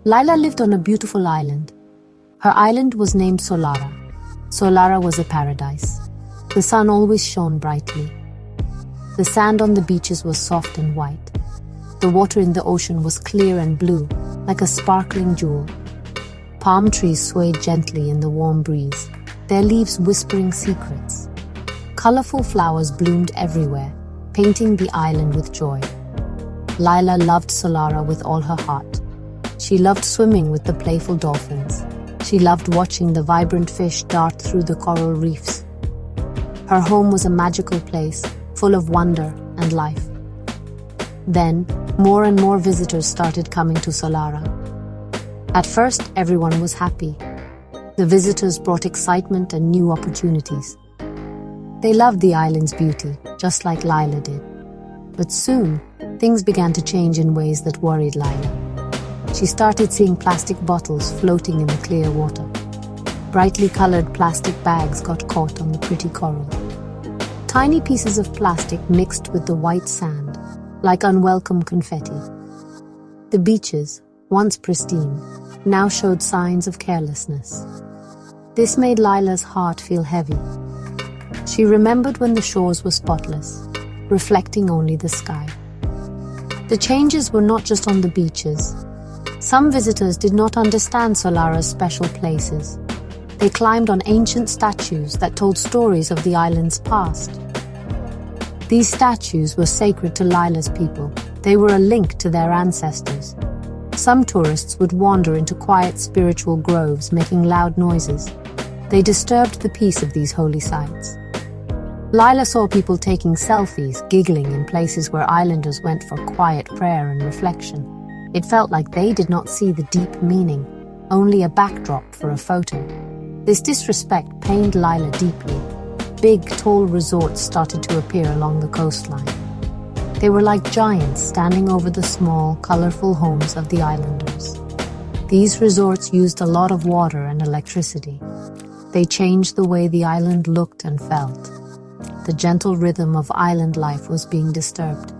Lila lived on a beautiful island. Her island was named Solara. Solara was a paradise. The sun always shone brightly. The sand on the beaches was soft and white. The water in the ocean was clear and blue, like a sparkling jewel. Palm trees swayed gently in the warm breeze, their leaves whispering secrets. Colorful flowers bloomed everywhere, painting the island with joy. Lila loved Solara with all her heart. She loved swimming with the playful dolphins. She loved watching the vibrant fish dart through the coral reefs. Her home was a magical place, full of wonder and life. Then, more and more visitors started coming to Solara. At first, everyone was happy. The visitors brought excitement and new opportunities. They loved the island's beauty, just like Lila did. But soon, things began to change in ways that worried Lila. She started seeing plastic bottles floating in the clear water. Brightly colored plastic bags got caught on the pretty coral. Tiny pieces of plastic mixed with the white sand, like unwelcome confetti. The beaches, once pristine, now showed signs of carelessness. This made Lila's heart feel heavy. She remembered when the shores were spotless, reflecting only the sky. The changes were not just on the beaches. Some visitors did not understand Solara's special places. They climbed on ancient statues that told stories of the island's past. These statues were sacred to Lila's people. They were a link to their ancestors. Some tourists would wander into quiet spiritual groves, making loud noises. They disturbed the peace of these holy sites. Lila saw people taking selfies, giggling in places where islanders went for quiet prayer and reflection. It felt like they did not see the deep meaning, only a backdrop for a photo. This disrespect pained Lila deeply. Big, tall resorts started to appear along the coastline. They were like giants standing over the small, colorful homes of the islanders. These resorts used a lot of water and electricity. They changed the way the island looked and felt. The gentle rhythm of island life was being disturbed.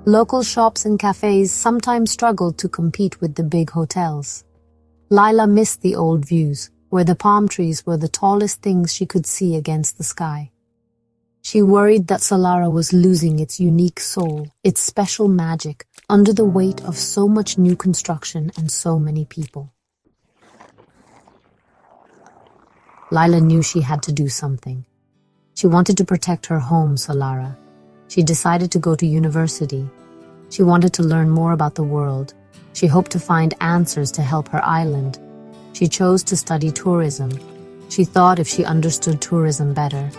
Local shops and cafes sometimes struggled to compete with the big hotels. Lila missed the old views, where the palm trees were the tallest things she could see against the sky. She worried that Solara was losing its unique soul, its special magic, under the weight of so much new construction and so many people. Lila knew she had to do something. She wanted to protect her home, Solara. She decided to go to university. She wanted to learn more about the world. She hoped to find answers to help her island. She chose to study tourism. She thought if she understood tourism better,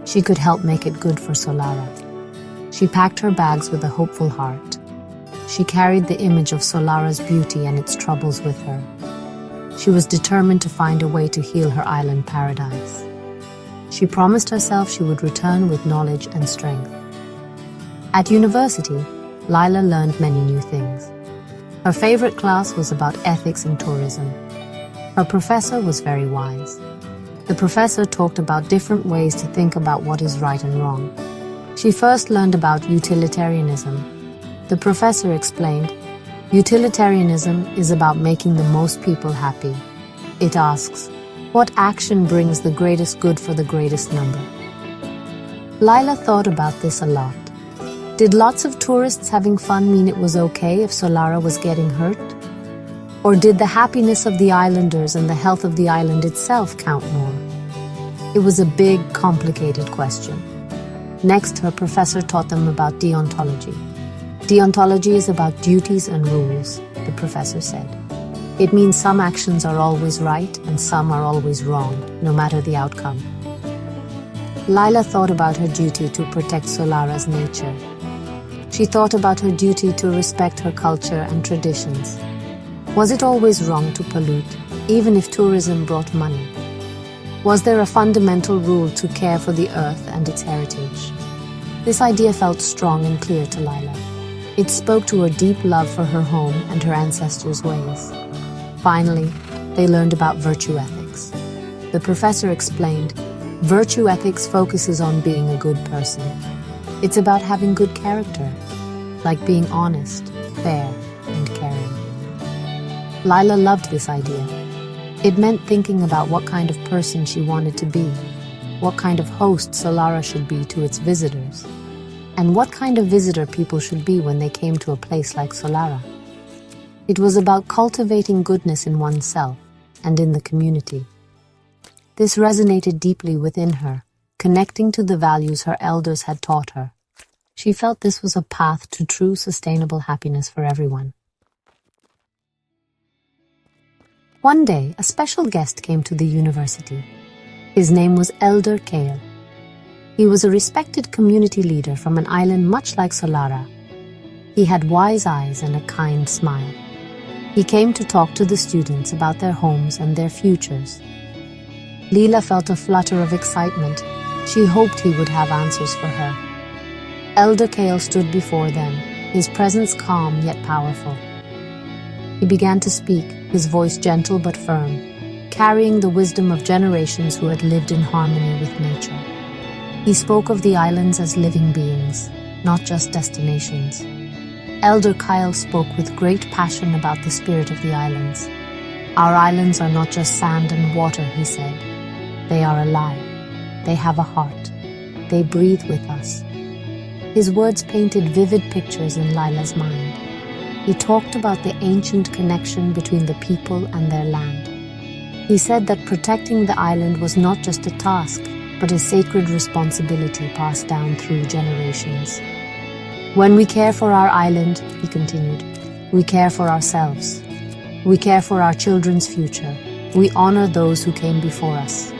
she could help make it good for Solara. She packed her bags with a hopeful heart. She carried the image of Solara's beauty and its troubles with her. She was determined to find a way to heal her island paradise. She promised herself she would return with knowledge and strength. At university, Lila learned many new things. Her favorite class was about ethics in tourism. Her professor was very wise. The professor talked about different ways to think about what is right and wrong. She first learned about utilitarianism. The professor explained, "Utilitarianism is about making the most people happy." It asks, what action brings the greatest good for the greatest number? Lila thought about this a lot. Did lots of tourists having fun mean it was okay if Solara was getting hurt? Or did the happiness of the islanders and the health of the island itself count more? It was a big, complicated question. Next, her professor taught them about deontology. Deontology is about duties and rules, the professor said. It means some actions are always right and some are always wrong, no matter the outcome. Lila thought about her duty to protect Solara's nature. She thought about her duty to respect her culture and traditions. Was it always wrong to pollute, even if tourism brought money? Was there a fundamental rule to care for the earth and its heritage? This idea felt strong and clear to Lila. It spoke to her deep love for her home and her ancestors' ways. Finally, they learned about virtue ethics. The professor explained, virtue ethics focuses on being a good person. It's about having good character, like being honest, fair, and caring. Lila loved this idea. It meant thinking about what kind of person she wanted to be, what kind of host Solara should be to its visitors, and what kind of visitor people should be when they came to a place like Solara. It was about cultivating goodness in oneself and in the community. This resonated deeply within her, connecting to the values her elders had taught her. She felt this was a path to true sustainable happiness for everyone. One day, a special guest came to the university. His name was Elder Kale. He was a respected community leader from an island much like Solara. He had wise eyes and a kind smile. He came to talk to the students about their homes and their futures. Lila felt a flutter of excitement. She hoped he would have answers for her. Elder Kale stood before them, his presence calm yet powerful. He began to speak, his voice gentle but firm, carrying the wisdom of generations who had lived in harmony with nature. He spoke of the islands as living beings, not just destinations. Elder Kyle spoke with great passion about the spirit of the islands. Our islands are not just sand and water, he said. They are alive. They have a heart. They breathe with us. His words painted vivid pictures in Lila's mind. He talked about the ancient connection between the people and their land. He said that protecting the island was not just a task, but a sacred responsibility passed down through generations. When we care for our island, he continued, we care for ourselves. We care for our children's future. We honor those who came before us.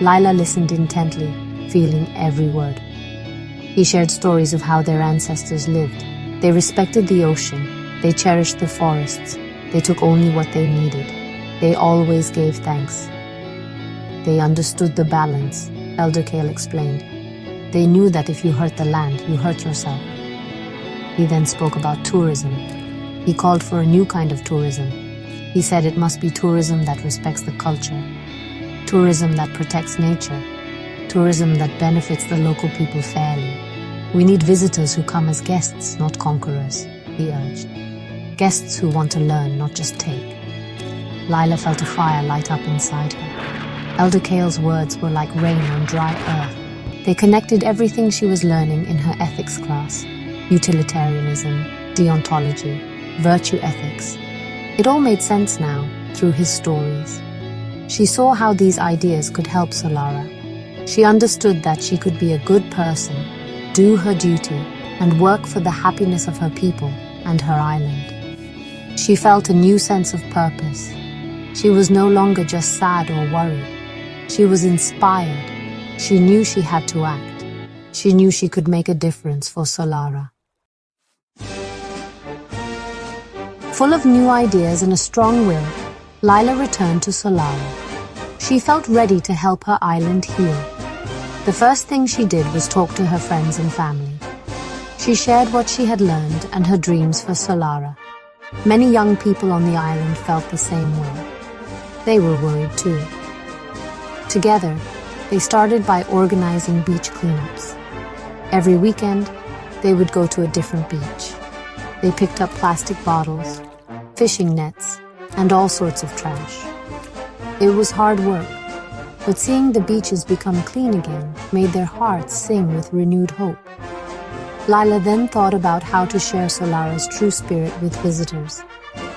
Lila listened intently, feeling every word. He shared stories of how their ancestors lived. They respected the ocean. They cherished the forests. They took only what they needed. They always gave thanks. They understood the balance, Elder Kale explained. They knew that if you hurt the land, you hurt yourself. He then spoke about tourism. He called for a new kind of tourism. He said it must be tourism that respects the culture, tourism that protects nature, tourism that benefits the local people fairly. We need visitors who come as guests, not conquerors, he urged. Guests who want to learn, not just take. Lila felt a fire light up inside her. Elder Kale's words were like rain on dry earth. They connected everything she was learning in her ethics class: utilitarianism, deontology, virtue ethics. It all made sense now, through his stories. She saw how these ideas could help Solara. She understood that she could be a good person, do her duty, and work for the happiness of her people and her island. She felt a new sense of purpose. She was no longer just sad or worried. She was inspired. She knew she had to act. She knew she could make a difference for Solara. Full of new ideas and a strong will, Lila returned to Solara. She felt ready to help her island heal. The first thing she did was talk to her friends and family. She shared what she had learned and her dreams for Solara. Many young people on the island felt the same way. They were worried too. Together, they started by organizing beach cleanups. Every weekend, they would go to a different beach. They picked up plastic bottles, fishing nets, and all sorts of trash. It was hard work, but seeing the beaches become clean again made their hearts sing with renewed hope. Lila then thought about how to share Solara's true spirit with visitors.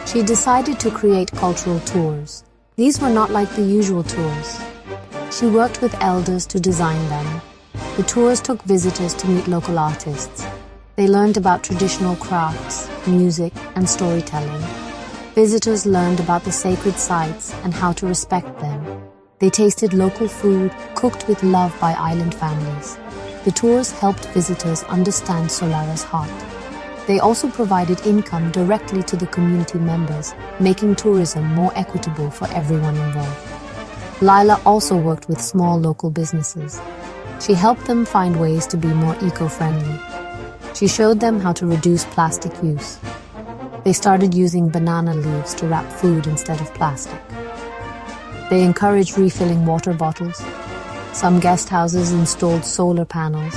She decided to create cultural tours. These were not like the usual tours. She worked with elders to design them. The tours took visitors to meet local artists. They learned about traditional crafts, music, and storytelling. Visitors learned about the sacred sites and how to respect them. They tasted local food cooked with love by island families. The tours helped visitors understand Solara's heart. They also provided income directly to the community members, making tourism more equitable for everyone involved. Lila also worked with small local businesses. She helped them find ways to be more eco-friendly. She showed them how to reduce plastic use. They started using banana leaves to wrap food instead of plastic. They encouraged refilling water bottles. Some guest houses installed solar panels.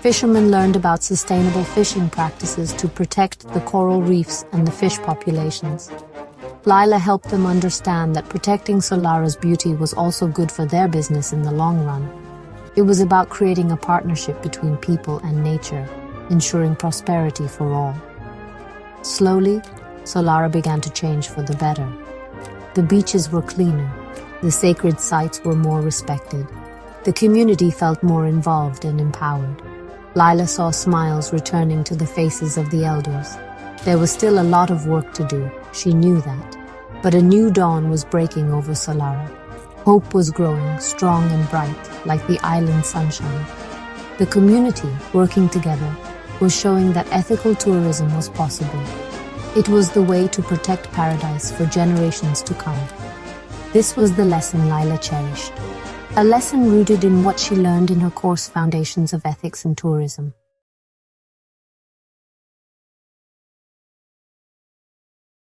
Fishermen learned about sustainable fishing practices to protect the coral reefs and the fish populations. Lila helped them understand that protecting Solara's beauty was also good for their business in the long run. It was about creating a partnership between people and nature, ensuring prosperity for all. Slowly, Solara began to change for the better. The beaches were cleaner, the sacred sites were more respected, the community felt more involved and empowered. Lila saw smiles returning to the faces of the elders. There was still a lot of work to do, she knew that. But a new dawn was breaking over Solara. Hope was growing, strong and bright, like the island's sunshine. The community, working together, was showing that ethical tourism was possible. It was the way to protect paradise for generations to come. This was the lesson Lila cherished. A lesson rooted in what she learned in her course Foundations of Ethics in Tourism.